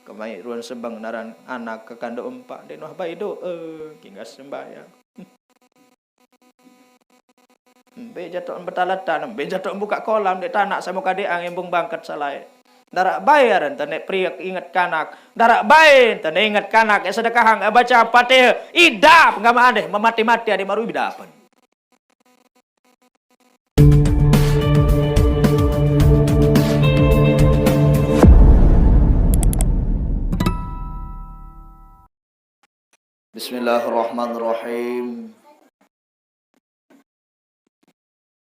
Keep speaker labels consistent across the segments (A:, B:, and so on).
A: Kemai ruan sebang naran anak ke kando empat den wah bae do kingas sembayang. Be jatuh betalatan, be jatuh buka kolam dek tanak sama kadek embung bangkat salai. Darak bayar ente nek priak ingat kanak. Darak bae ente ingat kanak sedekahang baca Fatihah. Idap ngama adeh memati-mati ade maru bidapan. Bismillahirrahmanirrahim.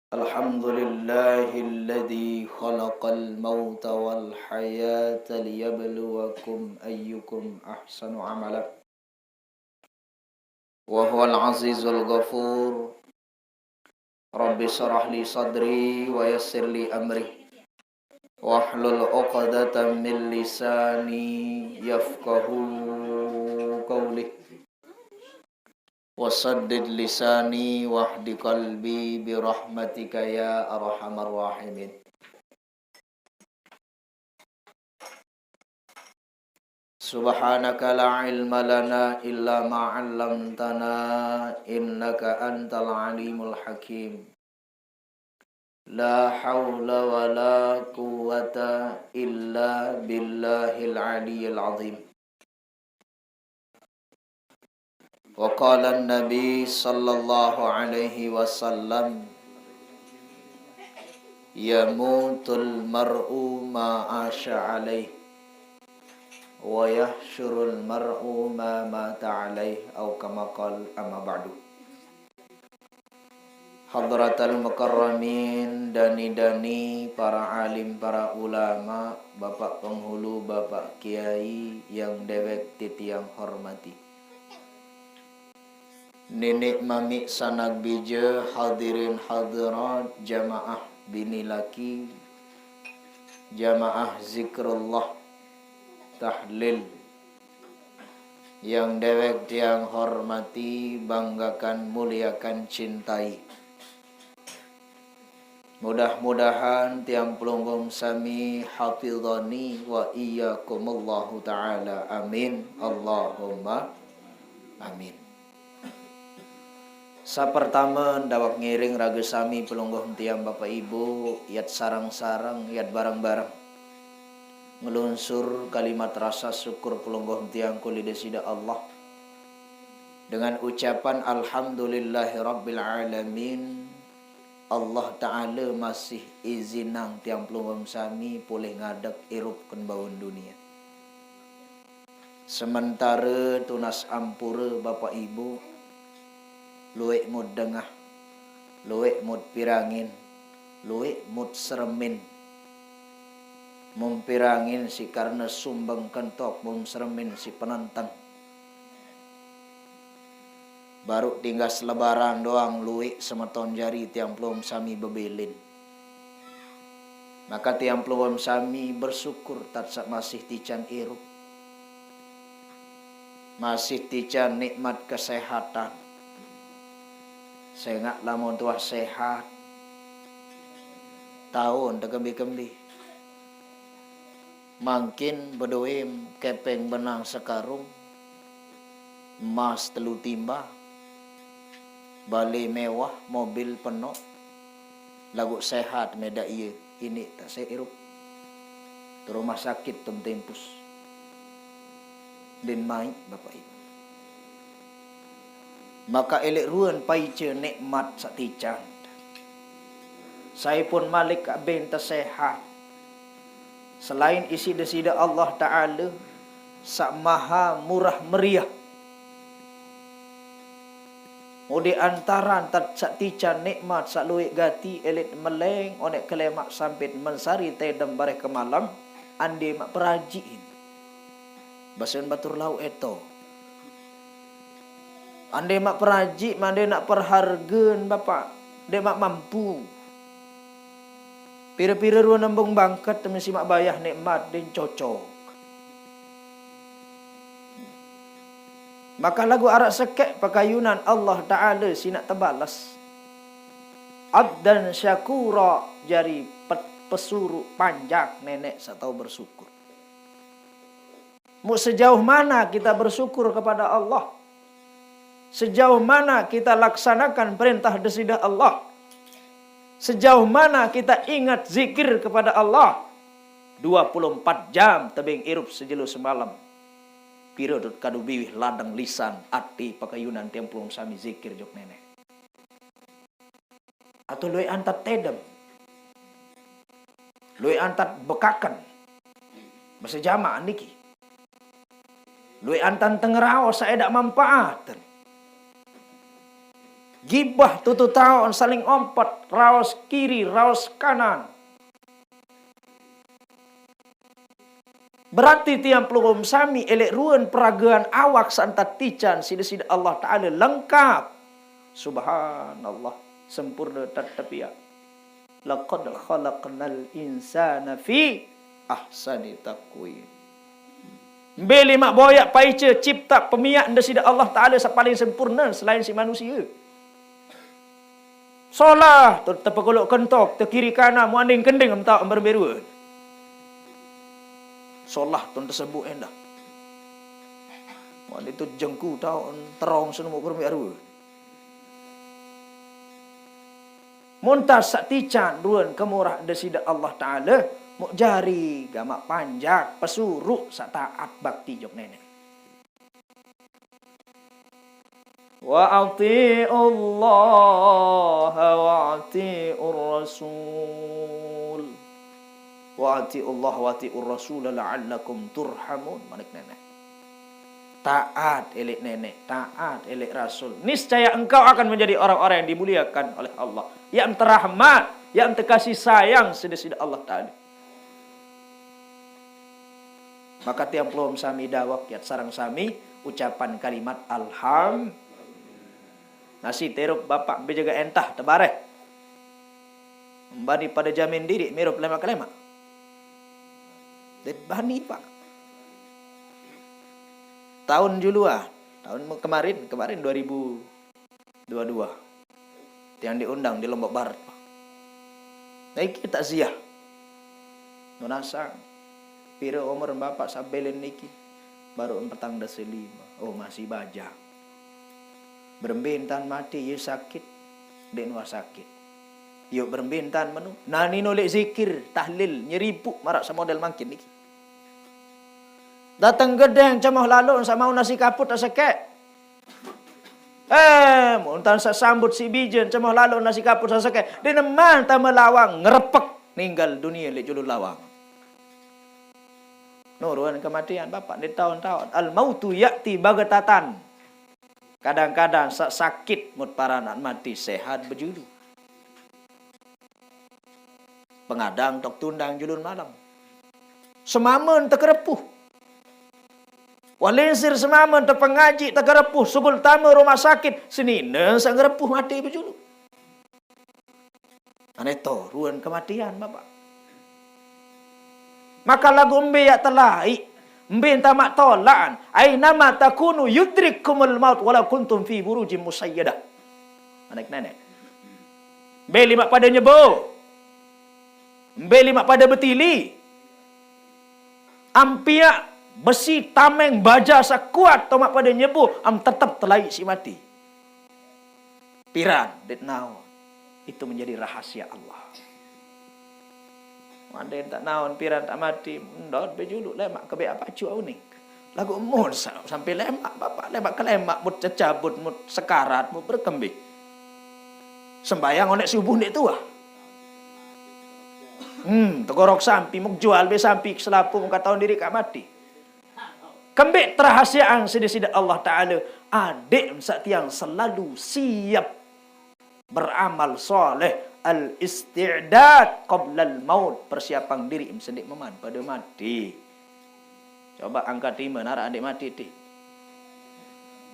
A: Alhamdulillahilladzi khalaqal mauta wal hayata liyabluwakum ayyukum ahsanu amala. Wa huwal azizul ghafur. Rabbi shrah li sadri wa yassir li amri. Wahlul 'uqdatam min lisani yafqahu qawli. Wasaddid lisani wahdi qalbi birahmatika ya arhamar rahimin. Subhanaka la ilma lana illa ma 'allamtana innaka antal alimul hakim. La haula wa la quwwata illa billahil aliyyil azim. Wa qala an-nabi sallallahu alaihi wasallam yamutul mar'u ma asha alaih wa yahsyurul mar'u ma mata alaih au kama qala amma ba'du. Hadratal mukarramin, dani-dani para alim, para ulama, bapak penghulu, bapak kiai yang dewek titiang hormati. Nenek mami sanak bija, hadirin hadirat, jamaah bini laki, jamaah zikrullah, tahlil, yang dewek tiang hormati, banggakan, muliakan, cintai. Mudah-mudahan tiang pelunggum sami hafizani wa iyyakumullahu ta'ala, amin, Allahumma amin. Sapertama dawak ngiring raga sami pelungguh tiang bapak ibu, yat sarang-sarang, yat barang-barang. Ngelunsur kalimat rasa syukur pelungguh tiang kulidesida Allah. Dengan ucapan alhamdulillahi rabbil alamin. Allah Ta'ala masih izinang tiang pelungguh sami boleh ngadek irupkan bawun dunia. Sementara tunas ampura bapak ibu, luwek mud dengah, luwek mud pirangin, luwek mud seremin. Mumpirangin si karena sumbang kentok, mum seremin si penantang. Baru tinggal selebaran doang luwek semeton jari tiang pelum sami bebelin. Maka tiang pelum sami bersyukur tatsak masih tican irup. Masih tican nikmat kesehatan. Sengak lamun tuah sehat. Tahun tekembi-kembi. Mangkin bedoim kepeng benang sekarung. Emas telu timba. Bali mewah, mobil penuh. Lagu sehat meda iya. Ini tak seirup. Di rumah sakit tempus. Dan main bapak ibu. Maka elek ruan paice nikmat satican. Saya pun malik abin tersehat. Selain isi desida Allah Ta'ala, sak maha murah meriah. Udi antaran sak tican nikmat sak luik gati elit meleng onek kelemak sampit mensari tedem bareh kemalam ande mak perajiin. Basen batur lau eto. Ande mak peraji, mande nak perhargaan bapak. Dia mak mampu. Pira-pira ruang nembung bangkat temen si mak bayah nikmat dan cocok. Maka lagu arak sekek pakayunan Allah Ta'ala si nak terbalas. Abdan syakura jari pesuru panjak nenek satau bersyukur. Sejauh mana kita bersyukur kepada Allah? Sejauh mana kita laksanakan perintah desidah Allah? Sejauh mana kita ingat zikir kepada Allah? 24 jam tebing irup sejelu semalam. Pira dot kadu biwih ladang lisan ati pakayunan templung sami zikir jok nenek. Atau lui antat tedem. Lui antat bekakan. Masa jamaah niki. Lui antan tengerao saya dak manfaatan. Gibah tutu taon saling ompat, raos kiri, raos kanan. Berarti tiang pelugum sami elek ruan peragaan awak santat tican sida-sida Allah Ta'ala lengkap. Subhanallah, sempurna tatapia. Laqad khalaqnal insana fi ahsani taqwim. Beli mak boyak paice cipta pemiak desidah Allah Ta'ala paling sempurna selain si manusia. Solah terpekolok kentok terkiri kanan muanding kending emtak berberu. Solah tun tersebut endah. Wan itu jengku tau terong semua berberu. Muntas saktican ruan kemurah desidah Allah Ta'ala muk jari gamak panjak pesuruk sak taat bakti jok nenek. Wa ati'ullaha wa ati'ur rasul. Wa ati'ullah wa ati'ur rasul la'allakum turhamun. Manik nenek. Taat elek nenek, taat elek rasul. Niscaya engkau akan menjadi orang-orang yang dimuliakan oleh Allah. Yang terahmat, yang terkasih sayang sida-sida Allah Ta'ala. Maka tiang pelom sami dawak yat sarang sami ucapan kalimat alham. Nasi teruk bapak bejaga entah tebareh. Mbani pada jamin diri mirup lemak-lemak. Bani pak. Tahun julua, tahun kemarin 2022. Yang diundang di Lombok Barat pak. Naik kita ziah. Nunasang. Pira umur bapak sabelen niki baru 45. Oh masih bajak. Berembintan mati ye sakit den wa sakit. Yuk berembintan menu. Nani nolek zikir tahlil nyeripuk marak samodel mangkin niki. Datang gedeng camah lalu sama nasi kaput asake. Muntan sa sambut si bijen camah lalu nasi kaput asake. Dia man ta melawang ngerepek ninggal dunia le julul lawang. Nuruan kematian bapak di tahun-tahun. Al-mautu ya'ti bagatatan. Kadang-kadang sakit mut paranan mati sehat berjulu. Pengadang tok tundang julun malam. Semamen terkerepuh. Walinsir semamen terpengaji terkerepuh. Subul tamu rumah sakit. Senina sang kerepuh mati berjulu. Aneto ruan kematian bapak. Maka lagu umbi ya telai. Umbi entah mak tolaan. Ainama takunu yudrikumul maut. Walau kuntum fi burujim musayyadah. Anak-anak. Beli mak pada nyebo. Beli mak pada betili. Ampiak besi tameng baja sakuat. Tomak pada nyebo. Am tetap telai si mati. Piran. That now. Itu menjadi rahasia Allah. Mandai tak naon piran tak mati ndot bejulu lemak ke be apa cu uning lagu mun sampai lemak bapak lemak ke lemak mut cecabut mut sekarat mut berkembik sembayang onek subuh nek tua tegorok sampi muk jual be sampi selapu muka tahun diri kak mati kembik terahasiaan sida-sida Allah Ta'ala adik sak tiang selalu siap beramal soleh al-isti'dad qabla al-maut persiapan diri sendik meman pada mati. Coba angkat lima nara adik mati ti.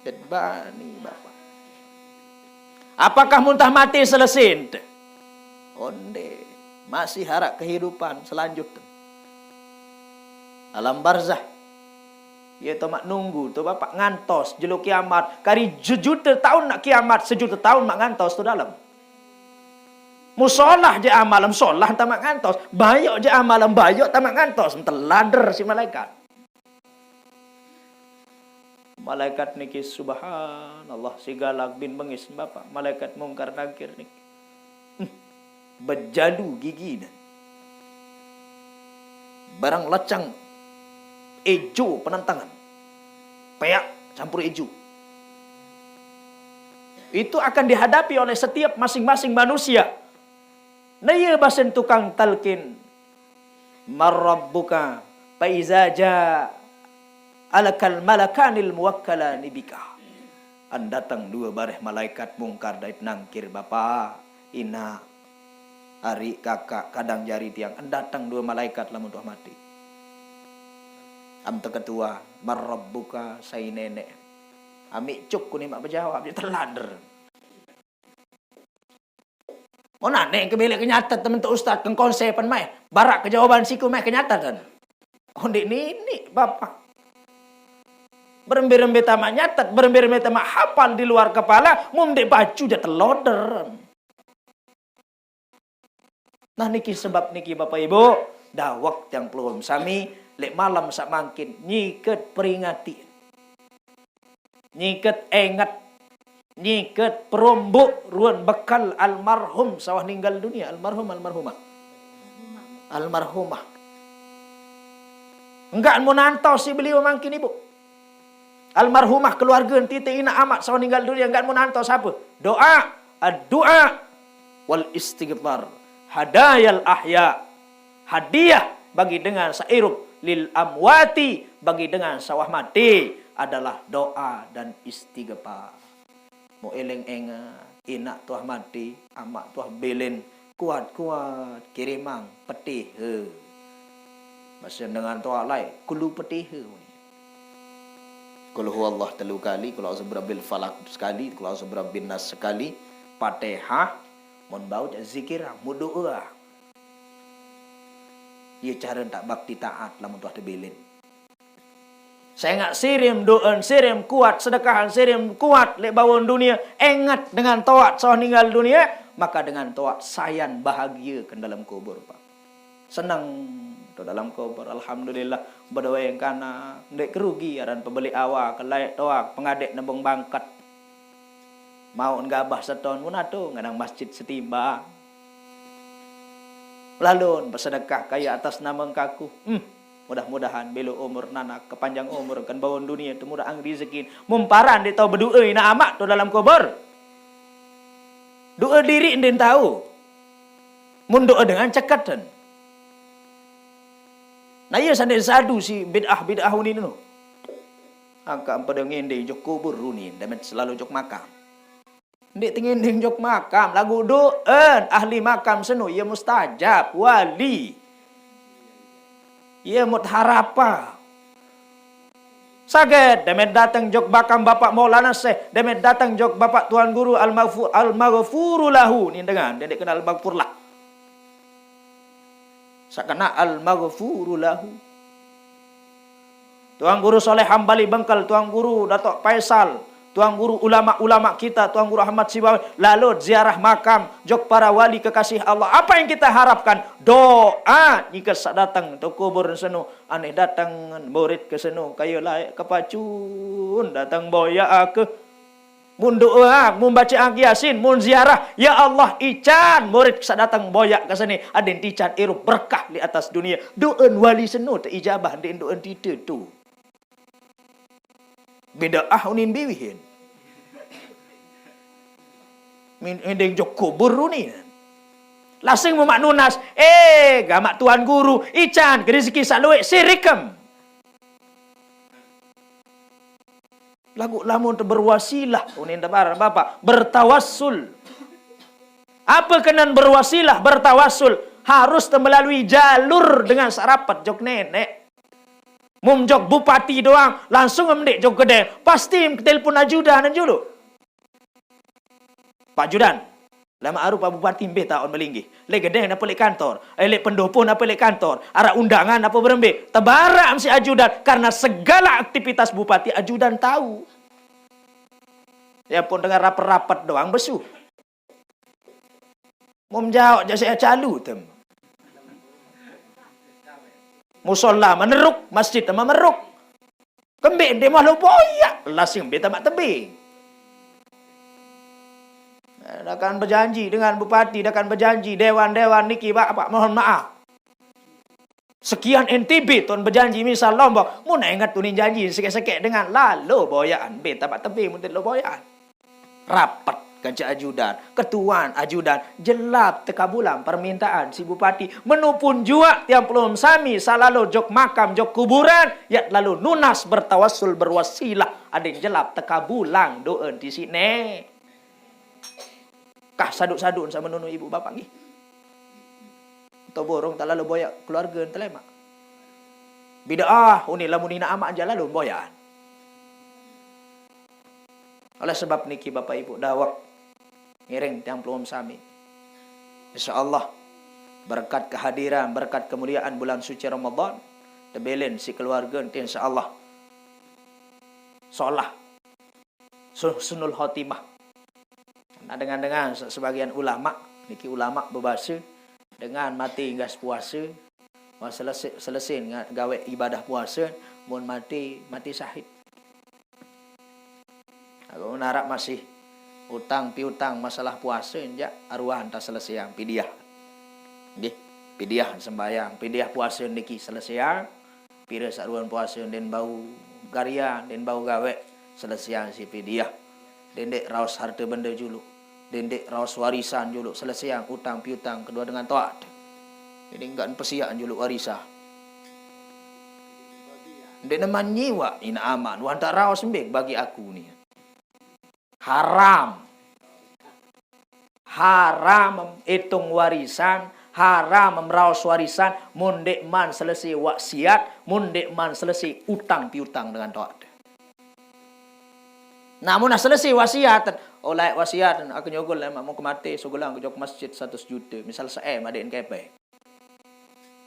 A: Dedbani bapak. Apakah muntah mati selesai? Onde masih harap kehidupan selanjutnya. Alam barzah. Ya tomak nunggu tu bapak ngantos jeluk kiamat. Kari juta tahun nak kiamat sejuta tahun mak ngantos tu dalam. Musolah je amalam solah tamak ngantos. Bayok je amalam bayok tamak ngantos. Mentelader si malaikat. Malaikat niki subhanallah sigalak bin bengis bapak. Malaikat mungkar nakir niki. Berjadu gigi dan barang lacang ejo penentangan. Peak campur ejo. Itu akan dihadapi oleh setiap masing-masing manusia. Naya basen tukang talkin. Marrabbuka faiza jaa alakal malakanil muwakkalani bika. An datang dua bareh malaikat mungkar dait nangkir bapa, ina, ari kakak kadang jari tiang. An datang dua malaikat lamun tuah mati. Am ketua marrabbuka sai nenek. Amik cuk kuni mak berjawab dia terlader. Mau nane ke bilik kenyataan temen tu ustaz keng konsepan mai. Barak ke jawaban siku mai kenyataan. Oh ni bapak. Berembe-rembe tamak nyatat, berembe-rembe tamak hafal di luar kepala, mumdek baju dia teloder. Nah niki sebab niki Bapak Ibu, dah waktu yang pelum sami, lek malam sak mangkin, nyiket peringati. Nyiket ingat, nyiket perombok ruan bekal almarhum sawah ninggal dunia, almarhumah. Enggak mau nantau si beliau mangkin Ibu. Almarhumah keluarga titi ina amat sawah ninggal dunia enggak mau nantau siapa? Doa, ad-doa wal istighfar. Hadayal ahya. Hadiah bagi dengan sairub lil amwati, bagi dengan sawah mati adalah doa dan istighfar. Mau eleng enga ina tuah mati, amak tuah belen kuat-kuat kirimang petih he. Masih dengan tuah lai kulu petih he. Qul huwallahu telu kali, qul a'udzu birabbil falaq sekali, qul a'udzu birabbin nas sekali, Fatihah, mun bau zikir, mu doa. Ia cara tak bakti taat lamun tuah tebelin. Saya ngak sirim doan, sirim kuat, sedekahan sirim kuat lek bawon dunia, ingat dengan taat sawah ninggal dunia, maka dengan taat sayan bahagia ke dalam kubur, Pak. Senang tu dalam kubur, alhamdulillah berdoa yang kana ndek kerugi aran pembeli awak kelai toak pengadek nembong bangkat mau ngabah seton munato nganang masjid setimbang lalun bersedekah kaya atas nama engkaku mudah-mudahan belu umur nana kepanjang umur kan bawon dunia tu mudah ang rezeki mumparan dia tahu berdoa ina amak tu dalam kubur doa diri ndin tahu mun doa dengan cekatan. Nah iya sandai sadu si bid'ah ini no. Angka pada ngende jok kubur runin, demet selalu jok makam. Ndek tinginding jok makam, lagu doen ahli makam seno ia mustajab, wali. Ia mut harapa. Saget demet datang jok bakam Bapak Maulana Syekh, demet datang jok Bapak Tuan Guru al-maghfuru lahu, ni dengar, dia kenal al-maghfur lah. Sakana al-maghfuru lahu. Tuan Guru Soleh Hambali Bengkal, Tuan Guru Datuk Faisal, Tuan Guru ulama-ulama kita, Tuan Guru Ahmad Sibawi, lalu ziarah makam jok para wali kekasih Allah. Apa yang kita harapkan? Doa. Jika datang tu kubur seno, aneh datang murid ke seno, kayu layak kepacun, datang boya ke mun doa, mun baca Yasin, mun ziarah, ya Allah ican murid datang boyak ke sini, aden tican irup berkah di atas dunia. Doen wali seno te ijabah den doen tite tu. Beda unin biwihin. Min endeng jok kubur ni. Lasing mu mak nunas, gamak tuan guru ican rezeki salue sirikem. Lagu lamun berwasilah unin dabar Bapak bertawassul. Apa kenan berwasilah bertawassul? Harus melalui jalur dengan sarapat jok nenek. Mum jok bupati doang langsung mendek jok gede. Pasti telepon ajudan dulu. Pak Judan, lama aru Pak Bupati mbeh tahun melinggi. Lek gede apa lek kantor? Lek pendopo apa lek kantor? Ara undangan apa berembe? Tebarak si ajudan karena segala aktivitas bupati ajudan tahu. Ya pun dengar rapat-rapat doang besu. Mau menjawab je saya calu tem. Musola meneruk, masjid memeruk. Kembik dia malu boyak. Lasing beta mak tebing. Akan berjanji dengan bupati, akan berjanji dewan-dewan niki Pak, mohon maaf. Sekian NTB tuan berjanji misal Lombok, mun ingat tunin janji sekek-sekek dengan lalu boyaan beta mak tebing mun lo boyaan. Rapat kancak ajudan, ketuan ajudan, jelap tekabulan permintaan si bupati, menupun jua tiang pelum sami, salalu jok makam, jok kuburan, ya lalu nunas bertawassul berwasilah, ada yang jelap tekabulang doa di sini. Kah saduk-saduk sama nunu ibu bapak ni. Atau borong tak lalu boyak keluarga telemak. Bida'ah, uni lamunina amak aja lalu boyan. Oleh sebab niki bapak ibu dawak ngiring tiang pelum sami. InsyaAllah berkat kehadiran, berkat kemuliaan bulan suci Ramadan, tebelen si keluarga nanti insyaAllah solah sunul khotimah. Nah, dengan sebagian ulama, niki ulama berbahasa dengan mati gas puasa, selesai gawe ibadah puasa, mun mati syahid. Aku narak masih utang piutang masalah puasa enjak arwah entah selesai yang pidiah. Nggih, pidiah sembayang, pidiah puasa niki selesai. Pira saruan puasa den bau karya, den bau gawe selesai si pidiah. Dendek raos harta benda julu. Dendek raos warisan julu selesai yang utang piutang kedua dengan taat. Jadi enggak pesiaan julu warisah. Dek neman nyiwa ina aman, wan tak raos mbek bagi aku ni. Haram hitung warisan, haram meraus warisan, mundek man selesai wasiat, mundek man selesai utang piutang dengan taat. Namun selesai wasiat, oleh wasiat aku nyogol mau ke mati, sogolang aku jok masjid 100 juta, misal seem ada NKP.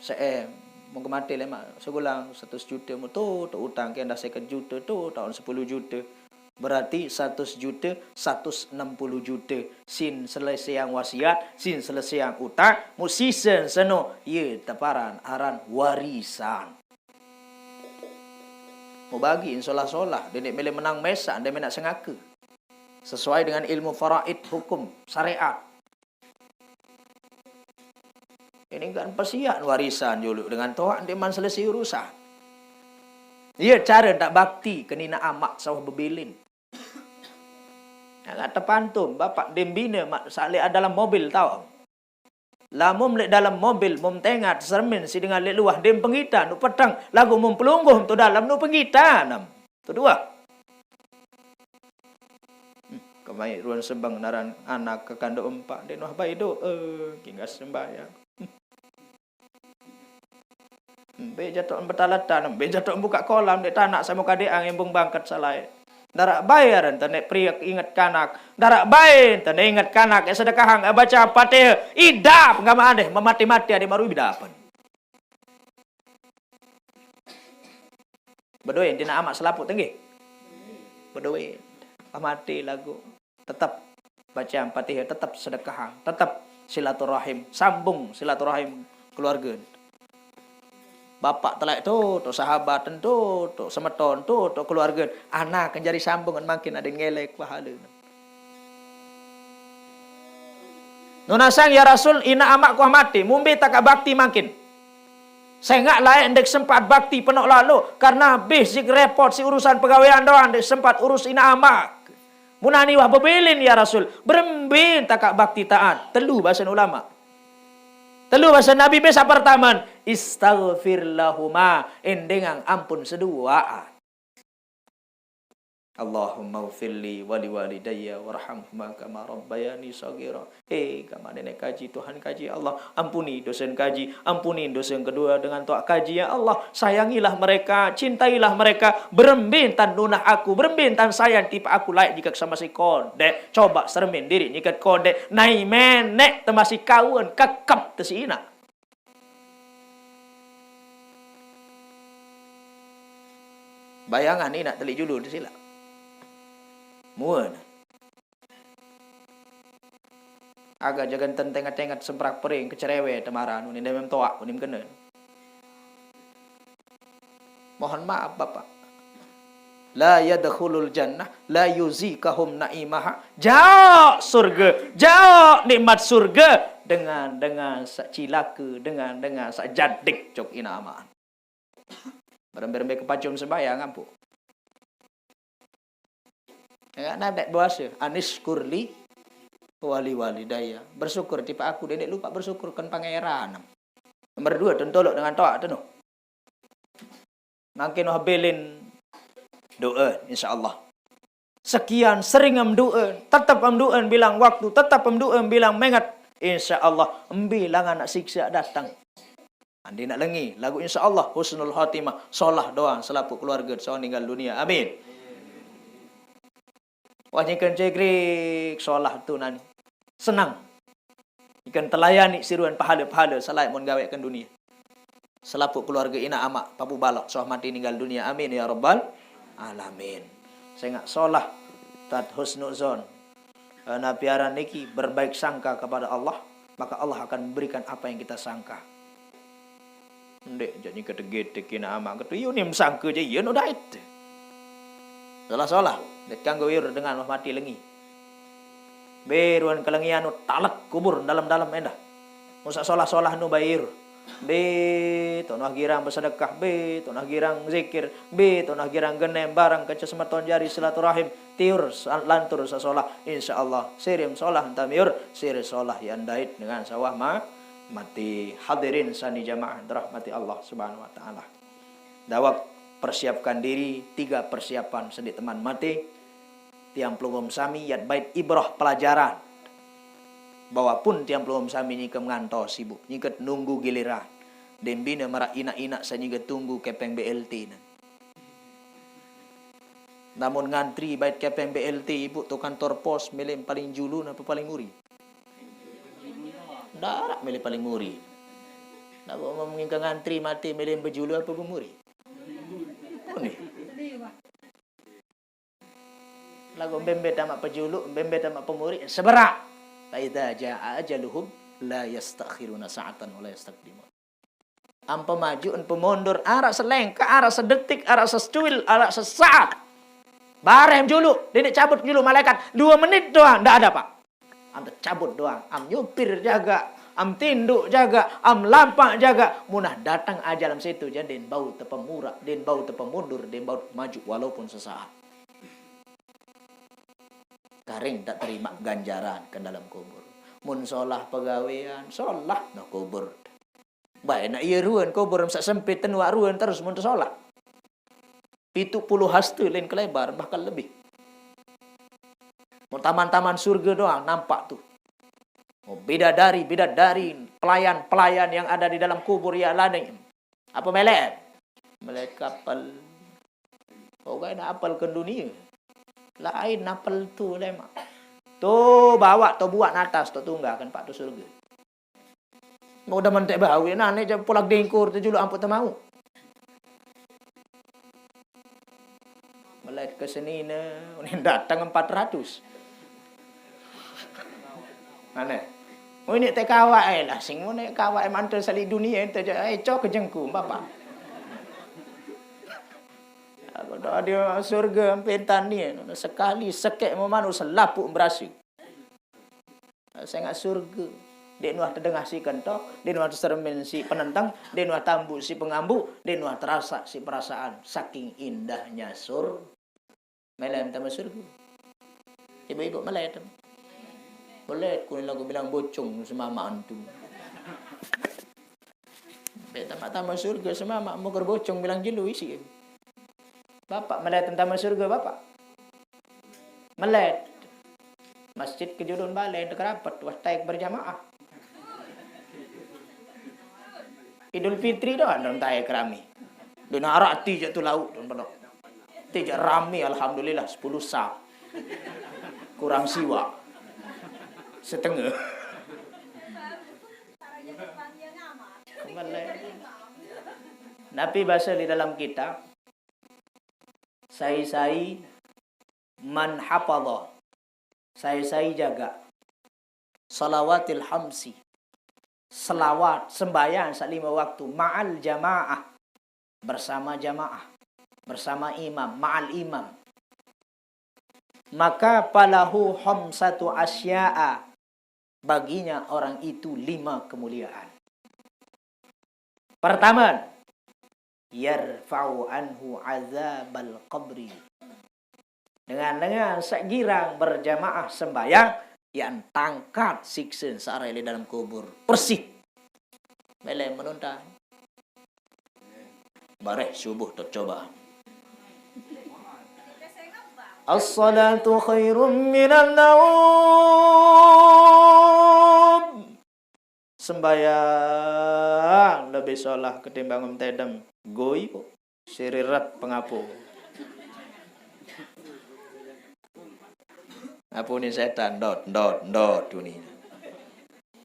A: Seem mau ke mati lemak, sogolang 100 juta mu tu utang kian dah 2 juta tu tahun 10 juta. Berarti 100 juta, 160 juta. Sin selesai yang wasiat, sin selesai yang utang, musisen seno, ye taparan aran warisan. Mau bagi insolah-solah, dia mele menang mesak, dia nak sengaka. Sesuai dengan ilmu faraid hukum syariat. Ini kan persian warisan dulu dengan toak dia man selesai urusan. Dia cara tak bakti kenina amak sawah bebilin. Kata pantum, bapak dembina salik dalam mobil tahu. Lamun lek dalam mobil mum tengat sermin si dengan lek luah dem pengitan nu petang lagu mum pelungguh tu dalam nu pengitan. Tu dua. Kemai ruan sebang naran anak ke kando empat den wah bae do kinggas sembayang. Be jatuh betalatan, be jatuh buka kolam dek tanak sama kadeang yang bangkat salai. Darak bayaran tane priak ingat kanak. Darak bayin tane ingat kanak. Sedekahang baca Fatihah. Idap enggak deh memati-mati ade maru bidapan. Bedoin dina amak selaput tengge. Bedoin amati lagu. Tetap baca Fatihah, tetap sedekahang, tetap silaturahim, sambung silaturahim keluarga. Bapak telak tu sahabat tentu, semeton tu keluarga. Anak akan jadi sambungan makin ada ngelek pahala. Nunasang ya Rasul, ina amak kuah mati, mumbi tak bakti makin. Saya enggak layak ndek sempat bakti penok lalu karena habis si repot si urusan pegawaian doang ndek sempat urus ina amak. Munani wah bebelin ya Rasul, berembin tak bakti taat. Telu bahasa ulama. Telu bahasa Nabi besa pertaman istaghfir lahuma endengang ampun sedua. Allahumma ufirli wali walidayya warhamhuma kama rabbayani shaghira. Kama nenek kaji Tuhan kaji Allah, ampuni dosen kaji, ampuni dosen kedua dengan toak kaji ya Allah. Sayangilah mereka, cintailah mereka, berembintan nunah aku, berembintan sayang tipe aku layak jika sama si kode. Coba sermin diri nyikat kode, nai menek temasi kawan kekep tesina. Bayangan ini nak telik julu di sila. Muan. Agak jagan tengat-tengat semprak pering kecerewe temaran unin demem toak unim kenen. Mohon maaf Bapak. la yadkhulul jannah la yuzikahum na'imaha. Jauh surga, jauh nikmat surga dengan sak cilaka, dengan sak jadik cok ina amaan. Berembe-rembe kepacum sembayang ampu. Ya nak bahasa anis kurli wali daya. Bersyukur tipe aku dedek lupa bersyukur kan pangeran. Nomor 2 tolok dengan taat tu. Makin habilin doa insyaallah. Sekian sering doa, tetap doa bilang waktu, tetap doa bilang mengat insyaallah bilangan nak siksa datang. Andi nak lengi lagu insyaallah husnul khatimah, solah doa selapu keluarga so meninggal dunia. Amin. Wahnya kan cekrik solah tu nani. Senang. Ikan telayani siruan pahala-pahala salai mun gawekan dunia. Selapu keluarga ina amak papu balok soh mati ninggal dunia. Amin ya rabbal alamin. Saya ngak solah tat husnuzon. Nabiaran niki berbaik sangka kepada Allah, maka Allah akan memberikan apa yang kita sangka. Ndek jadi kedegede kina amak ketu yo nim sangka je yo no dait. Solah-solah det kanggo wir dengan mati lengi. Beruan kelengian talak kubur dalam-dalam endah. Musa solah-solah nu bair. B tonah girang bersedekah, B tonah girang zikir, B tonah girang genem barang kecesmeton jari silaturahim tiur lantur sasolah insyaallah sirim solah tamiur sir solah yang dait dengan sawah mati. Hadirin sani jamaah rahmati Allah subhanahu wa taala. Dawak persiapkan diri 3 persiapan sedih teman mati tiang pelungum sami yat bait ibrah pelajaran. Bahwa pun tiang pelum sami nyike mengantos sibuk nyiket nunggu giliran dembina marak ina-ina sa nyike tunggu kepeng BLT namun ngantri bait kepeng BLT ibu tu kantor pos milih paling julu apa paling muri darak milih paling muri nak ngomongin ke ngantri mati milih bejulu apa bemuri ni lagu bembet amak pejulu bembet amak pemuri seberak. Faidza jaa ajaluhum la yastakhiruna sa'atan wa la yastaqdimun. Am pemaju an pemundur arah selengka arah sedetik arah sestuil arah sesaat. Barem julu denek cabut julu malaikat 2 menit doang ndak ada Pak. Am cabut doang, am nyupir jaga, am tinduk jaga, am lampak jaga. Munah datang ajalam situ jadi den bau tepemura, den bau tepemundur, den bau maju walaupun sesaat. Karing tak terima ganjaran ke dalam kubur. Mun solah pegawean, solah na kubur. Baik nak iya ruan kubur sak sempit tenua ruan terus mun solah. 70 hasta lain kelebar bahkan lebih. Mun taman-taman surga doang nampak tuh. Oh, bidadari, pelayan yang ada di dalam kubur ya ladeng. Apa melek? Melek kapal. Oh, kan apal ke dunia. Lain napel tu lemak. Tu bawa tu buat atas tu tunggakan Pak tu surga. Mau dah mentek bau ya nane je pulak dengkur tu julu amput temau. Melait ke sini ne datang 400. Mana? Oh ini tek kawak lah sing ne kawak mantel sali dunia ente je cok ke jengku bapak. Kalau dia surga pentan ni sekali sekek memanu selapuk berasi. Saya ngak surga. Dia nuah terdengar si kentok, dia nuah tersermin si penentang, dia nuah tambu si pengambu, dia nuah terasa si perasaan saking indahnya sur. Melayam tambah surga. Ibu-ibu melayam. Boleh ku lagu bilang bocong semama antum. Tambah surga semama mau kerbocong bilang jelu isi. Bapak melihat tentang surga bapak. Melihat masjid kejudun balai dekerapat wastaik berjamaah. Idul Fitri dah dalam taik rami. Dona arak ti je tu lauk don pondok. Ti je rami alhamdulillah 10 sah. Kurang siwa. Setengah. Kembali. Nabi bahasa di dalam kitab Sai man hafadha. Sai jaga salawatil hamsi. Selawat sembahyang sak 5 waktu ma'al jamaah bersama jamaah. bersama imam, ma'al imam. Maka falahu khamsatu asya'a, baginya orang itu 5 kemuliaan. Pertama, yarfa'u anhu azabal qabri. Dengan segirang berjamaah sembahyang yang tangkat siksa sarai dalam kubur. Persih. Boleh menuntai. Bareh subuh tercoba. As-salatu khairum minan naum. Sembayang lebih solah ketimbang tedem. Goi sirirat pengapu. Apa ni setan dot tu ni.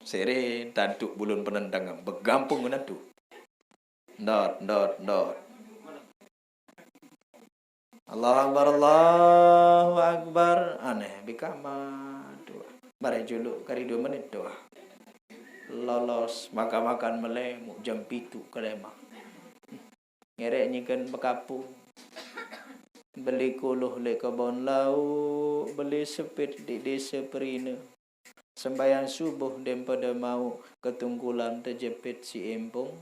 A: Siri tanduk bulun penendang begampung menantu. Dot. Allahu Akbar. Aneh bikama doa. Bare juluk kari 2 menit doa. Lolos makan meleh jam 7 kelema. Ngerek nyikan bekapu. Beli kuluh le kebon lau, beli sepit di desa perina. Sembahyang subuh dem pada mau ketunggulan terjepit si empung.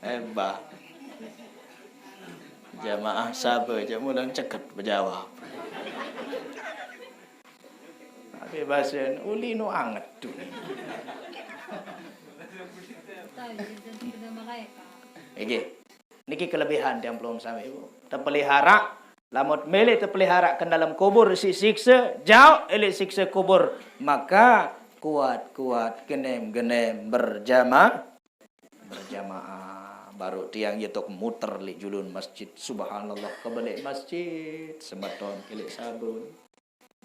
A: Ebah. Jamaah sabar je mudah ceket berjawab. Tapi bahasa uli nu anget tu. Okey. Niki kelebihan yang belum sampai ibu. Terpelihara, lamut melek terpelihara ke dalam kubur si siksa, jauh elek siksa kubur. Maka kuat genem berjamaah. Baru tiang yetok muter li julun masjid. Subhanallah kebalik masjid. Sebaton kilik sabun.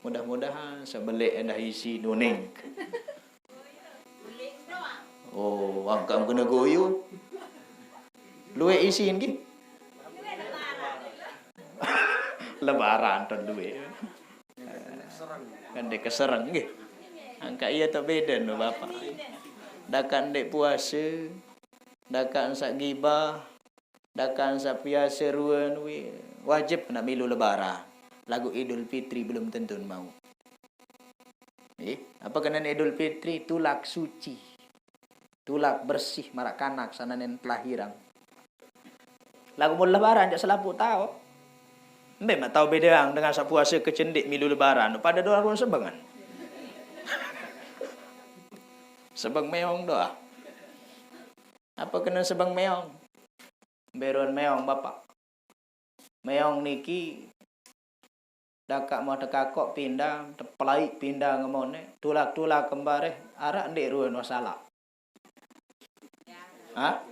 A: Mudah-mudahan sebelik dah isi nuning. Oh, angkam kena goyo. Luwe isi ni. Lebaran ton luwe. Kan dek keserang nggih. Angka iya tak beda no bapak. Dakan dek puasa. Dakan sak gibah. Dakan sak piasa ruan we. Wajib nak milu lebaran. Lagu Idul Fitri belum tentu mau. Apa kena Idul Fitri? Tulak suci. Tulak bersih marak kanak sananen kelahiran. Lagu mau lebaran jak selapu tahu. Memang tahu beda dengan sak puasa kecendik milu lebaran. Pada doa ruang sebangan. Sebang meong doa. Apa kena sebang meong? Beruan meong bapak. Meong niki dakak mau tekakok pindah, tepelai pindah ngemone, tulak kembare, arak ndek ruan masalah. Ha?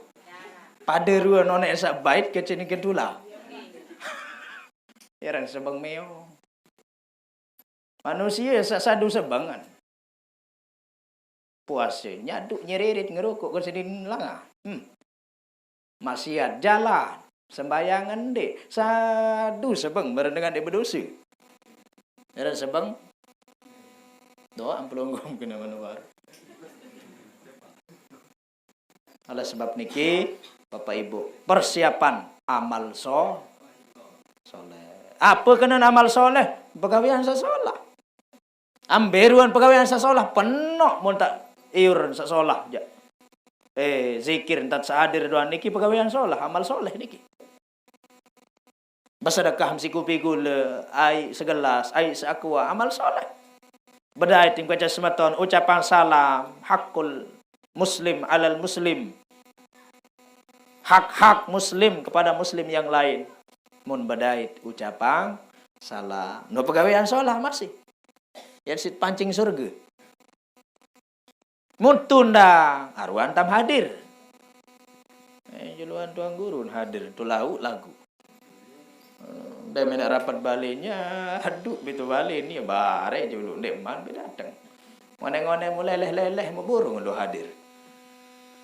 A: Pada ruan nonek sak bait keceni ketulak. Yaran sebang meo. Manusia sak sadu sebangan. Puasa nyaduk nyeririt ngerukuk kesedin langa. Maksiat jalan, sembayangan ndek, sadu sebang bareng dengan dek berdosa. Ada sebang doa ampelonggom kena manuar. Oleh sebab niki Bapak Ibu, persiapan amal soleh. Apa kena amal soleh? Pegawaian sasolah. Amberuan pegawaian sasolah penuh mun tak iur sasolah ja. Zikir entat saadir doan niki pegawaian solah, amal soleh niki. Bersedekah msikupi gula, air segelas, air seakwa, amal soleh. Berdaya tim baca sematon, ucapan salam, hakul muslim alal muslim. Hak-hak muslim kepada muslim yang lain. Mun berdaya ucapan salam. No pegawaian solah masih. Yang sit pancing surga. Mun tundang, arwan tam hadir. Juluan tuang gurun hadir, tu lagu. Dan menak rapat baliknya, aduh betul balik ni bare je dulu ndek man be datang. Ngone-ngone mulai leleh memburung lu hadir.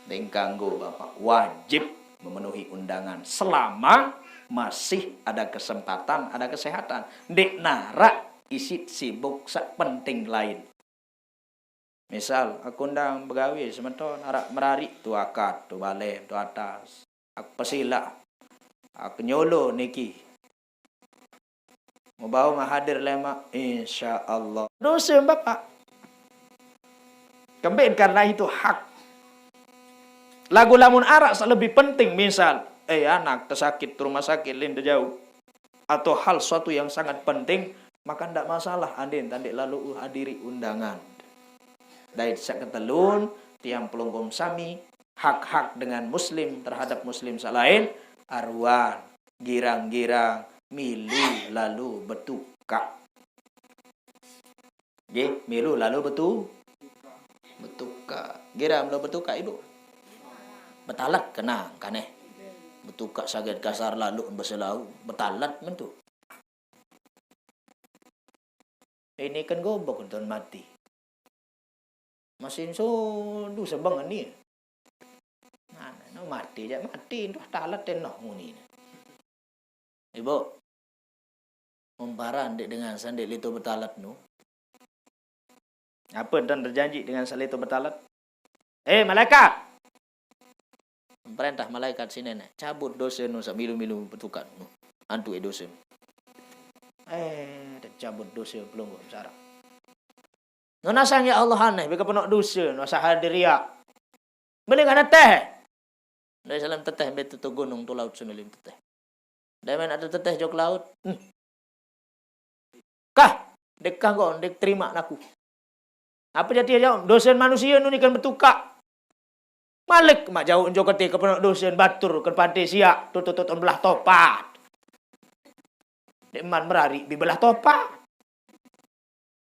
A: Dengkanggo Bapak wajib memenuhi undangan selama masih ada kesempatan, ada kesehatan. Dek narak isit sibuk sak penting lain. Misal aku undang begawi sementon arak merari tu akad tu balem tu atas. Aku pesila. Aku nyolo niki. Mau bawa hadir lema insya-Allah. Dosa bapak. Kembali karena itu hak. Lagu lamun arak lebih penting misal, anak tersakit rumah sakit linda jauh atau hal suatu yang sangat penting, maka tidak masalah andin tadi lalu hadiri undangan. Dari saketelun tiang pelunggum sami hak-hak dengan muslim terhadap muslim selain arwan girang-girang milu lalu betuka. Nggih, milu lalu betuka. Girang lalu betuka ibu. Betalat kena kaneh. Betuka saged kasar lalu berselau betalat mentu. Ini kan gobok untuk mati. Masin so du sebang ni. Nah, mati je mati tu talat tenoh muni. Ibu membaran dengan sandek itu betalat nu. Apa dan terjanji dengan sandek itu betalat? Malaikat. Perintah malaikat sini nak cabut dosa nu sak milu-milu betukan nu. Antu dosa. Cabut dosa pelunggu sarak. Nona sang ya Allah aneh bika penuh dosa nu asa hadiria. Boleh ngana teh. Dari salam teteh betu tu gunung tu laut sunulim teteh. Dari mana ada teteh jok laut? Kah dekah kok dek terima aku. Apa jadi jauh dosa manusia nu ni kan betuka. Malik mak jauh jauh ketika penuh dosa batur kan pante siak tutut belah topat. Dek man merari bibelah topat.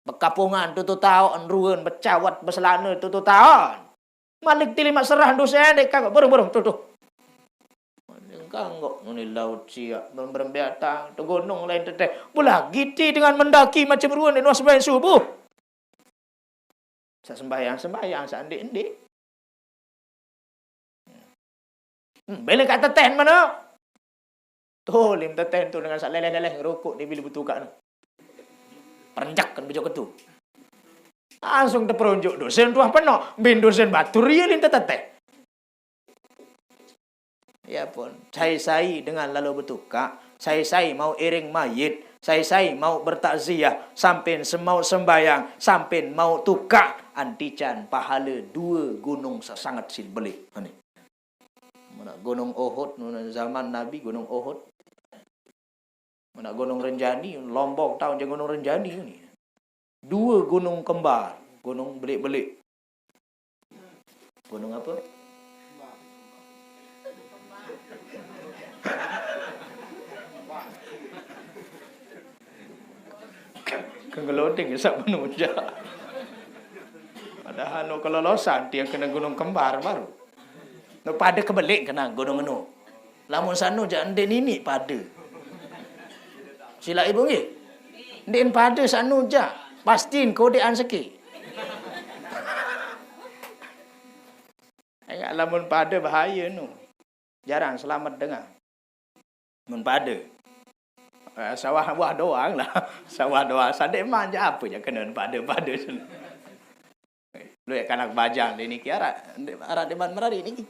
A: Bekapungan tutut tahun ruun becawat beselana tutut tahun. Malik tilima serah dosa dek kagak borong tutuh. Kanggo nuni laut siak berembiatang tu gunung lain teteh. Bola giti dengan mendaki macam ruun dan sembahyang subuh. Sa sembahyang sa andi. Beli kat teteh mana? Tuh lim teteh tu dengan sak leleh-leleh rokok di bilik butukan. Perenjak kan bejok ketu. Langsung terperonjok dosen tuah penuh. Bin dosen batur ya lim teteh. Ya pun, saya dengan lalu betuka, saya mau iring mayit, saya mau bertakziah, sampai semau sembayang, sampai mau tuka, antican pahala 2 gunung sangat silbelik. Mana gunung Uhud, zaman Nabi gunung Uhud. Mana gunung Renjani, Lombok tahu je gunung Renjani ni. 2 gunung kembar, gunung belik-belik. Gunung apa? Kegeloding sak menunja. Padahal no kelolosan dia kena gunung kembar baru. No pada kebelik kena gunung anu. Lamun sanu jangan den ini pada. Sila ibu nggih. Den pada sanu ja. Pastiin kodean seki. Agak lamun pada bahaya nu. Jarang selamat dengar. Mun pada. Sawah buah doang lah. Sawah doang. Sadek manja apa je kena pada sana. Lu ya kanak bajang ni ki arak di man merari ni.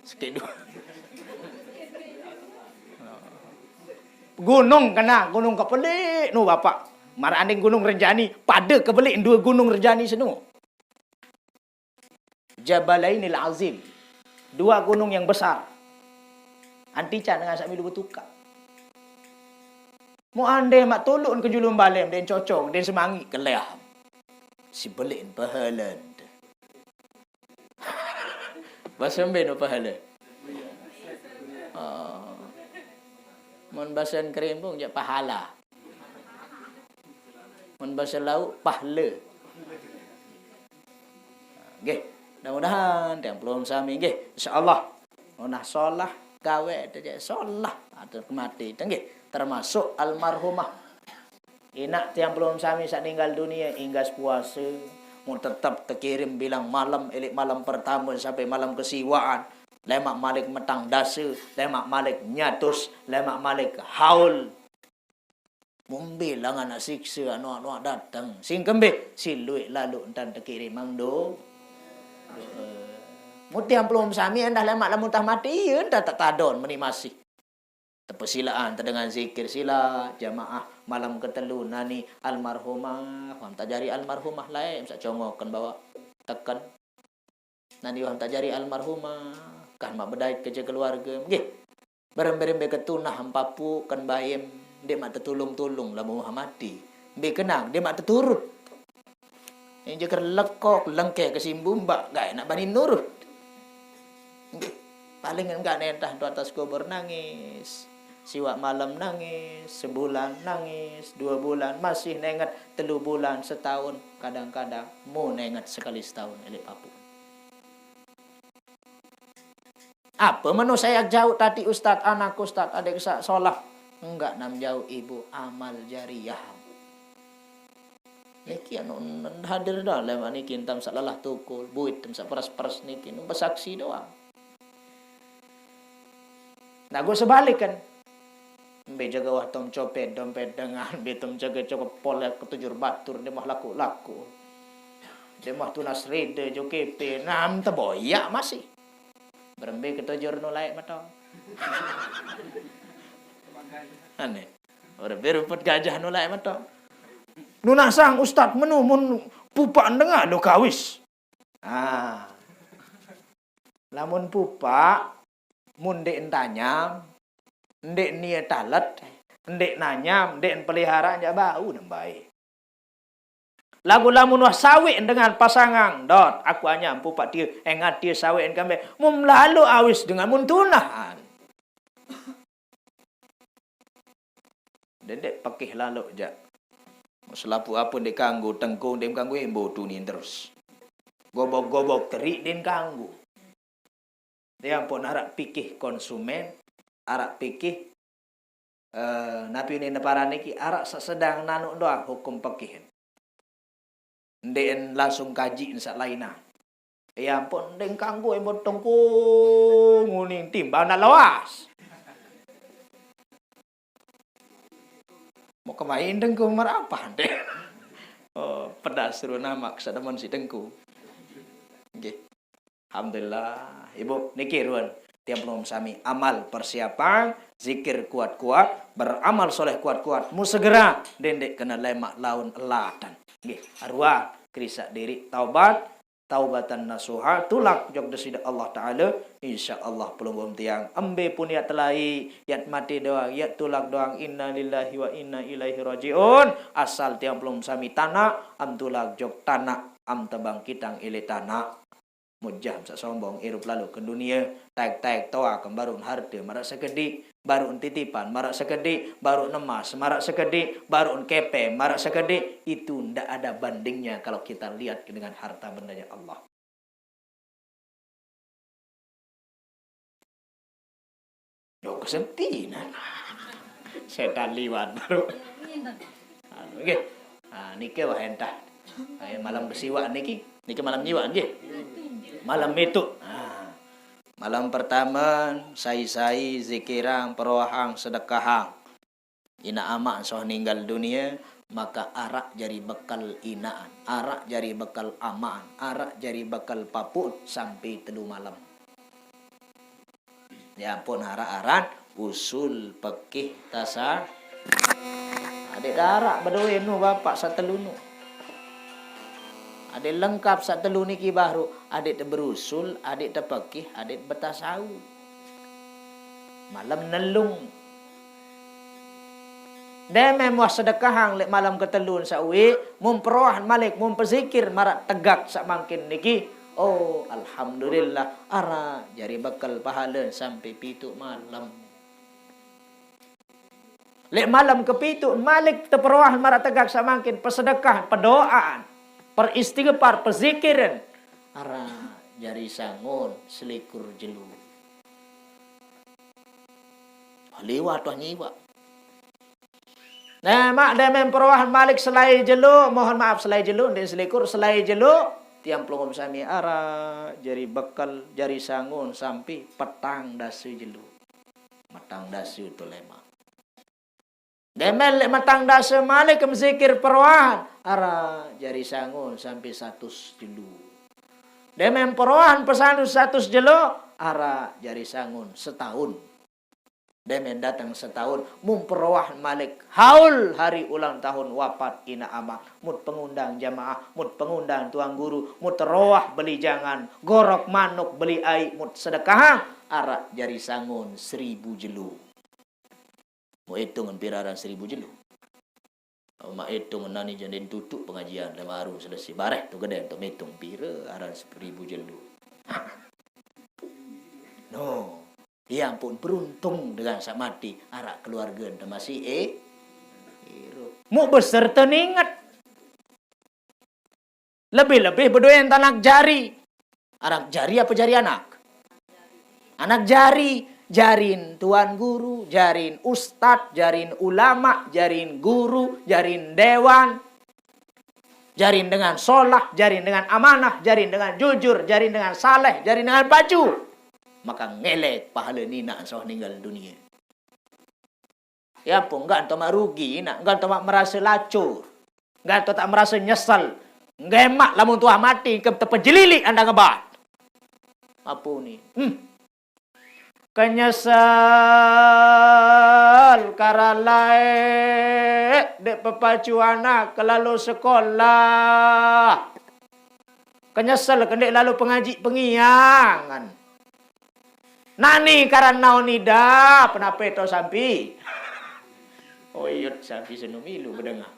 A: Sikit dua. Gunung kena, gunung kepelik nu bapak. Maranding gunung Renjani, pada kebelik 2 gunung Renjani senu. Jabalainil Azim. 2 gunung yang besar. Antican dengan sak milu betuka. Mu ande mak tolun ke julum balem den cocong den semangi keleh. Si belin pahalan. Bahasa ben pahala. Mun bahasa Kerimpung je pahala. Mun bahasa laut pahala. Nggih, mudah-mudahan tiang pelum sami nggih insyaallah. Onah solah gawe aja solah atau kemati nggih termasuk almarhumah. Inak tiang pelum sami sak ninggal dunia inggas puasa mau tetap terkirim bilang malam elik malam pertama sampai malam kesiwaan Lemak malik metang dasa, lemak malik nyatus, lemak malik haul. Mumbilang anak siksa anak-anak datang. Sing kembe siluik lalu entan tekirim mangdo. Mutiang pelum sami endah lemak lamun tah mati endah tak tadon meni masih. Tepesilaan terdengar zikir sila jamaah malam ketelu nani almarhumah wam tajari almarhumah lain sak congokan bawa tekan nani wam tajari almarhumah kan mak bedait kerja keluarga nggih bareng-bareng be ketunah papu kan bayem dia mak tertulung-tulung lamun mati be kenang dia mak terturut yang jeker lekok lengke kesimbum mbak gak enak bani nurut nggih paling enggak nentah tu atas kubur nangis. Siwak malam nangis, sebulan nangis, 2 bulan masih nengat, 3 bulan, setahun, kadang-kadang mau nengat sekali setahun elek papu. Apa menu saya jauh tadi Ustaz, anak Ustaz, adik sak solah. Enggak nam jauh ibu amal jariyah. Niki anu hadir dah lewat niki entam sak lalah tukul, buit entam sak peras-peras niki nu bersaksi doang. Nah gue sebalik kan. Be jaga wah tom copet dompet dengan be tom jaga cokop polek ketujur batur dia mah laku dia mah tunas rede jokepe nam teboyak masih berembe ketujur no laik mata aneh ora beruput gajah no laik mata nunah sang ustad menu mun pupa dengar do kawis lamun pupa mun dek entanya ndek nia talet, ndek nanyam, ndek pelihara aja bau dan baik. Lagu-lagu wah sawit dengan pasangan, dot aku hanya pupak dia, engat dia sawit kami, mum lalu awis dengan muntunahan. Dedek pakih lalu aja. Selapu apa dek kanggu tengkung dem kanggu embo tunin terus. Gobok-gobok terik den kanggu. Dia pun harap pikih konsumen. Arak pikih napi ini neparan niki arak sedang nanuk doang hukum pikih. Ndek langsung kaji sak lainah. Ya ampun ndek kanggo embot tengkung nguning timbang nak lawas. Mau kemain dengkung mar apa ndek? Oh, pedas suruh nama kesademan si dengkung. Nggih. Alhamdulillah, Ibu niki ruan tiap belum sami amal persiapan zikir kuat-kuat beramal soleh kuat-kuat mu segera dendek kena lemak laun elatan nggih arwah krisak diri taubatan nasuha tulak jog desida Allah taala insyaallah pelunggum tiang embe pun ya telai yat mati doang yat tulak doang innalillahi wa inna ilaihi rajiun asal tiang belum sami tanah am tulak jog tanah am tebang kitang ile tanah mujam sak sombong irup lalu ke dunia taik toa kembarun harta marak sekedi baru titipan marak sekedi baru nemas marak sekedi baru kepe marak sekedi itu ndak ada bandingnya kalau kita lihat dengan harta bendanya Allah. Yo kesentinan. Setan liwat baru. Oke. Niki wah entah. Malam bersiwak niki malam nyiwak nggih. Malam itu malam pertama sai-sai zikirang perohang sedekahang ina amak soh ninggal dunia maka arak jari bekal inaan arak jari bekal amaan arak jari bekal papun sampai 3 malam ya pun arak-aran usul pekih tasa adik darak bedoin nu bapak satelunu adik lengkap sak telu niki baru adik berusul adik tepekih adik betasau malam nelung deme muah sedekahang lek malam ketelun sawi mumperohan malik mumpezikir marak tegak sak mangkin niki oh alhamdulillah ara jari bekal pahala sampai 7 malam lek malam ke-7 malik teperohan marak tegak sak mangkin pesedekah pedoaan peristighfar, perzikiran. Ara jari sangun selikur jelu. Liwat wah nyiwa. Nah, mak dan memperohan malik selai jelu, mohon maaf selai jelu dan selikur selai jelu. tiang pelongom sami ara jari bekal jari sangun sampai petang dasu jelu. Matang dasu tu lema. Demel matang dasu malik zikir perwahan ara jari sangun sampai 100 jelu. Demem perwahan pesan 100 jelu ara jari sangun setahun. Demen datang setahun mumperwah malik haul hari ulang tahun wafat ina ama mut pengundang jamaah mut pengundang tuang guru mut roah beli jangan gorok manuk beli ai mut sedekah arak jari sangun 1000 jelu. Mau hitungan piraran 1000 jelu. Mak hitung nani jandin tutup pengajian dah baru selesai bareh tu gede untuk hitung pira aran 1000 jelu. No. Yang pun beruntung dengan sak mati arak keluarga ente masih mu beserta ningat. Lebih-lebih berdoa anak jari. Anak jari apa jari anak? Anak jari. Jarin tuan guru, jarin ustad, jarin ulama, jarin guru, jarin dewan. Jarin dengan solah, jarin dengan amanah, jarin dengan jujur, jarin dengan saleh, jarin dengan baju. Maka ngelek pahala ni nak soh ninggal dunia. Ya pun enggak entah mak rugi, enggak entah mak merasa lacur. Enggak entah tak merasa nyesal. Ngemak lamun tuah mati ke terpejelilik anda ngebat. Apa ni? Kenyesal karalai dek pepacu anak kelalu sekolah. Kenyesal kendek lalu pengaji pengiangan. Nani karena nida penapa itu sampi? Oh iya sampi senumilu berdengar.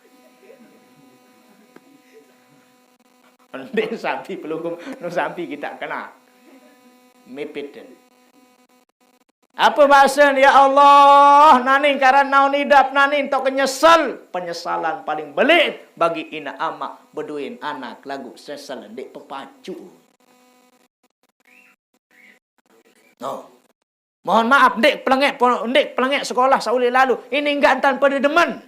A: Ande sampi pelungkum no sampi kita kena. Mepeten. Apa bahasa ya Allah? Nani karena nidap nani untuk kenyesal. Penyesalan paling belit bagi ina ama beduin anak lagu sesal dek pepacu. No. Mohon maaf, dek pelengek sekolah sauli lalu. Ini enggak tanpa demen.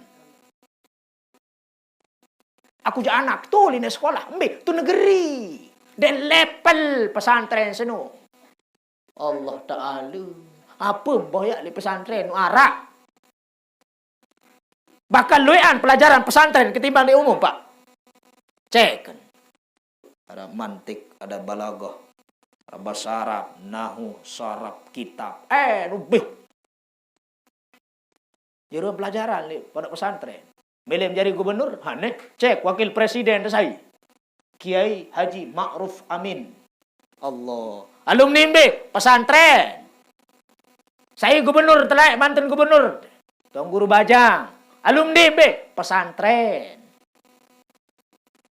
A: Aku je anak tu ini sekolah, ambil tu negeri. Dan level pesantren seno. Allah Taala. Apa boyak di pesantren arak. Bahkan luian pelajaran pesantren ketimbang di umum, Pak. Cek. Ada mantik, ada balaghah. Bahasa Arab, nahu, saraf, kitab. Lebih. Jadi pelajaran pada pesantren. Bila menjadi gubernur, cek wakil presiden saya. Kiai Haji Ma'ruf Amin. Allah. Alumni MB, pesantren. Saya gubernur, telak mantan gubernur. Tuan Guru Bajang. Alumni MB, pesantren.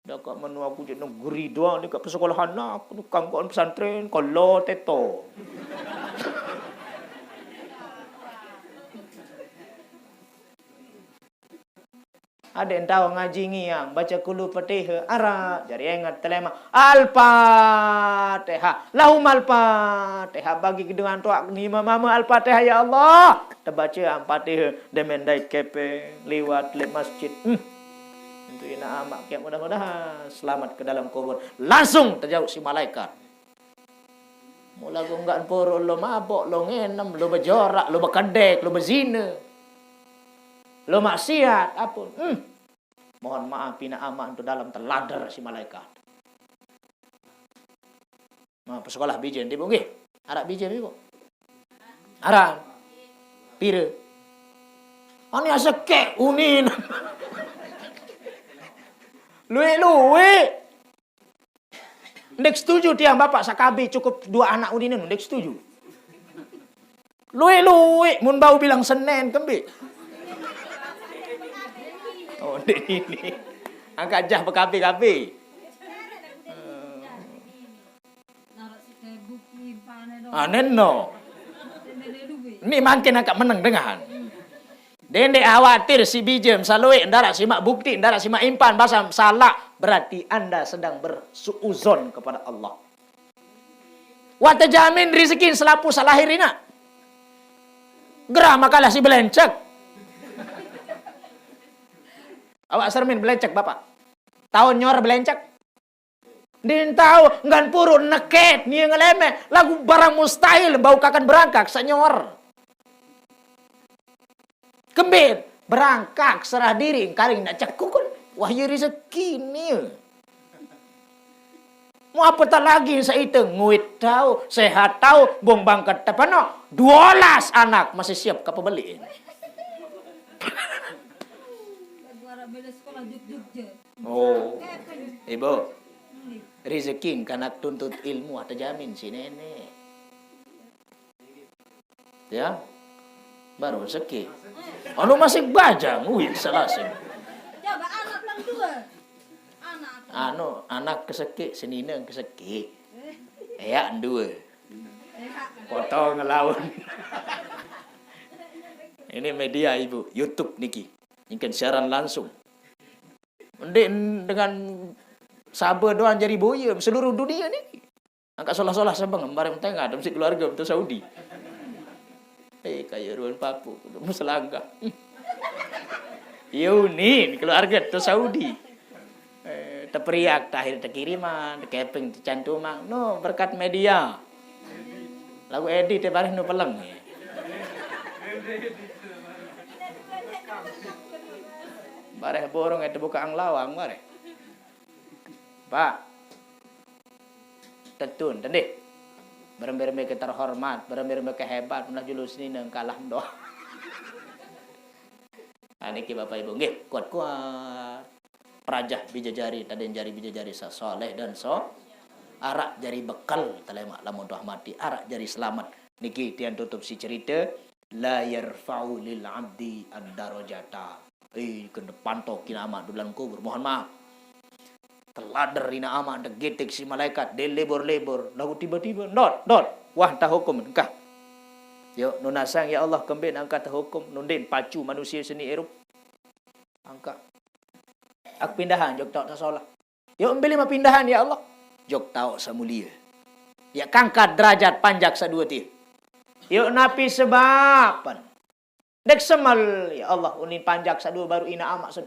A: Dekat mana aku je negeri doang dekat persekolahan nak aku kangkuan pesantren kalau teto. Ada yang tahu ngaji ngiang baca kulu Fatihah ara jadi ingat telema Al-Fatihah lahum Al-Fatihah bagi dengan tuak ni mama Al-Fatihah ya Allah terbaca Al-Fatihah demendai kepe liwat le masjid. Itu ina amak kiam mudah-mudahan selamat ke dalam kubur. Langsung terjauh si malaikat. Mula gunggan poro lo mabok, lo ngenem, lo berjorak, lo berkedek, lo berzina. Lo maksiat, apa? Mohon maaf ina amak itu dalam teladar si malaikat. Nah, persekolah bijen dia nggih. Arak bijen ibu. Arak. Pira. Ani asake unin. Luwe. Ndek setuju tiang bapak sakabi cukup 2 anak udinen, ndek setuju. Luwe, mun bau bilang Senin kembe. Oh, ndek ini. Angkat jah bekapi-kapi. Neno. Ini makin agak meneng dengan. Dendek khawatir si bijem salui ndara simak bukti ndara simak impan basam salah berarti anda sedang bersuuzon kepada Allah. Wa tajamin rizkin selapu salahirina. Gerah makalah si belencek. Awak sermin belencek bapak. Tahun nyor belencek. Din tahu ngan purun neket ni ngeleme lagu barang mustahil bau kakan berangkak senyor. Kembir berangkak serah diri karing nak cekukun wahyu rezeki ni. Mau apa tak lagi saya itu nguit tahu sehat tahu bong bangkat tapano 12 anak masih siap ke pembeli. Oh, ibu, rezeki kanak tuntut ilmu atau jamin si nenek. Ya, baru rezeki. Anu masih baca nguit selasi.
B: Coba anak lang dua.
A: Anak keseki, senina keseki. Ya, dua. Foto ngelawan. Ini media ibu, YouTube niki. Mungkin siaran langsung. Mending dengan sabar doang jadi boya seluruh dunia ni. Angkat solah-solah sabang bareng tengah ada mesti keluarga untuk Saudi. Kayak ruan papu, muselangga. Ni keluarga tu Saudi. Terperiak tahir terkiriman, keping tercantuman. No berkat media. Lagu edit bareng no peleng. Bareh borong itu buka ang lawang bareh. Pak. Tetun tadi. Berembe-rembe ke terhormat, berembe-rembe ke hebat, menah julus ni nang kalah doh. Niki Bapak Ibu nggih, kuat-kuat. Prajah bijajari taden jari bijajari soleh dan arak jari bekal telemak lamun doh mati, arak jari selamat. Niki tian tutup si cerita la yarfa'u lil 'abdi ad-darajata. Kena pantau kina amat dalam kubur. Mohon maaf. Teladar ina amat degetik si malaikat de lebor-lebor. Lalu tiba-tiba dot. Wah tah hukum engkah. Yo nunasang ya Allah kembin angkat tah hukum nundin pacu manusia seni erup. Angkat. Ak pindahan jok tau sasolah. Yo embeli mah pindahan ya Allah. Jok tau samulia. Ya kangkat derajat panjak sadua ti. Yo napi sebapan. Dek semal ya Allah unin panjak sadua baru ina amak sed.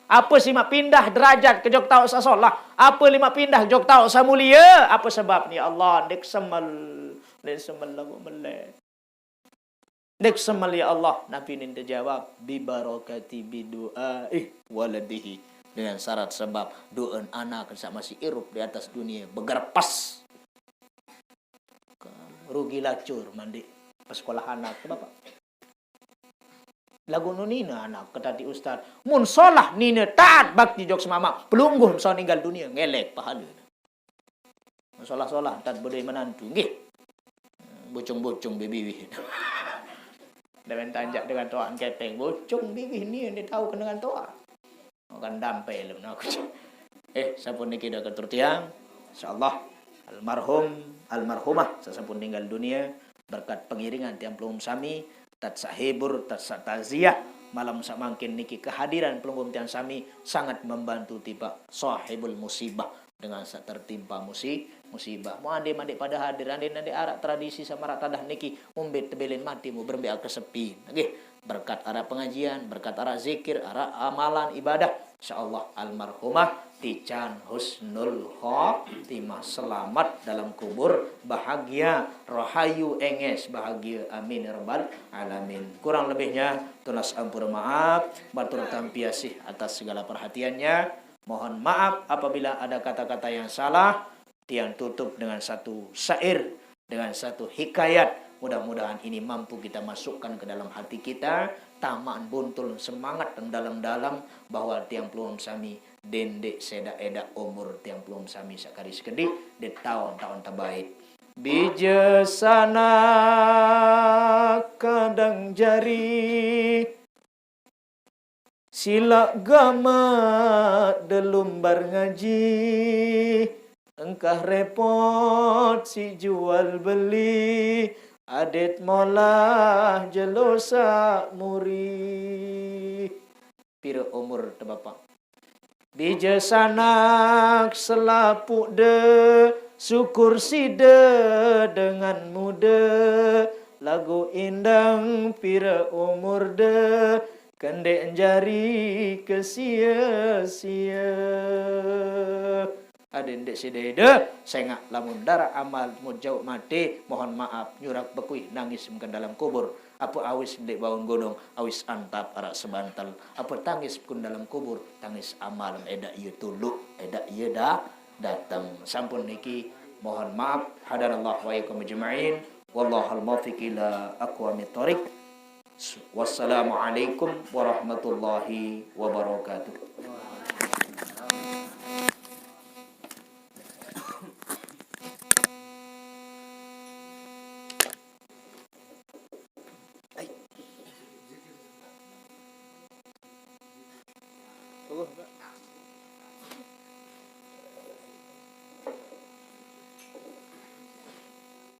A: Apa sih mak pindah derajat ke jok tau sasolah? Apa lima pindah jok tau samulia? Apa sebabnya Allah dek semal lagu melek. Dek semal ya Allah Nabi nin terjawab bi barakati bidu'a waladihi dengan syarat sebab doa anak sama masih hirup di atas dunia begerpas. Rugi lacur mandi pas sekolah anak ke bapak. Lagu nunina anak ketati ustaz. Mun solah nina taat bakti jok semama. Pelungguh so ninggal dunia ngelek pahala. Solah-solah tat bodai menantu nggih. Bocong-bocong bibi. Dengan tanjak dengan toaan kepeng. Bocong bibi ni yang dia tahu dengan toa. Akan dampai lu nak. Sapun niki dah ketur tiang. Insyaallah almarhumah sesapun tinggal dunia berkat pengiringan tiang pelum sami tat sahibur tat taziah malam samangkin niki kehadiran pelum tiang sami sangat membantu tiba sahibul musibah dengan tertimpa musibah. Mau ande mandi pada hadir ande arak tradisi sama rak tadah niki umbet tebelin mati mu berbe kesepi. Nggih berkat arak pengajian, berkat arak zikir, arak amalan ibadah insyaallah almarhumah Tican husnul khotimah selamat dalam kubur bahagia rahayu enges bahagia amin ya rabbal alamin. Kurang lebihnya tunas ampura maaf batur tampiasih atas segala perhatiannya. Mohon maaf apabila ada kata-kata yang salah. Tiang tutup dengan satu syair, dengan satu hikayat. Mudah-mudahan ini mampu kita masukkan ke dalam hati kita. Tamaan buntul semangat yang dalam-dalam bahwa tiang pelum sami dendek seda eda umur tiang pelum sami sakari sekedi de tahun-tahun terbaik. Bija sana kadang jari sila gama delumbar ngaji engkah repot si jual beli adet molah jelosa muri pira umur te bapak bija sanak selapuk de syukur si de dengan muda lagu indang pira umur de kendek jari ke sia-sia Ada ndek sidede sengak lamun darah amal mau jauh mati mohon maaf nyurak bekui nangis mungkin dalam kubur apa awis ndek bangun gunung awis antap arak sebantal apa tangis pun dalam kubur tangis amal edak ieu tulu edak ieu dah datang sampun niki mohon maaf hadanallah wa iyyakum ajma'in wallahul muwaffiq ila aqwamit thoriq. Wassalamualaikum warahmatullahi wabarakatuh.
C: Allah, Pak.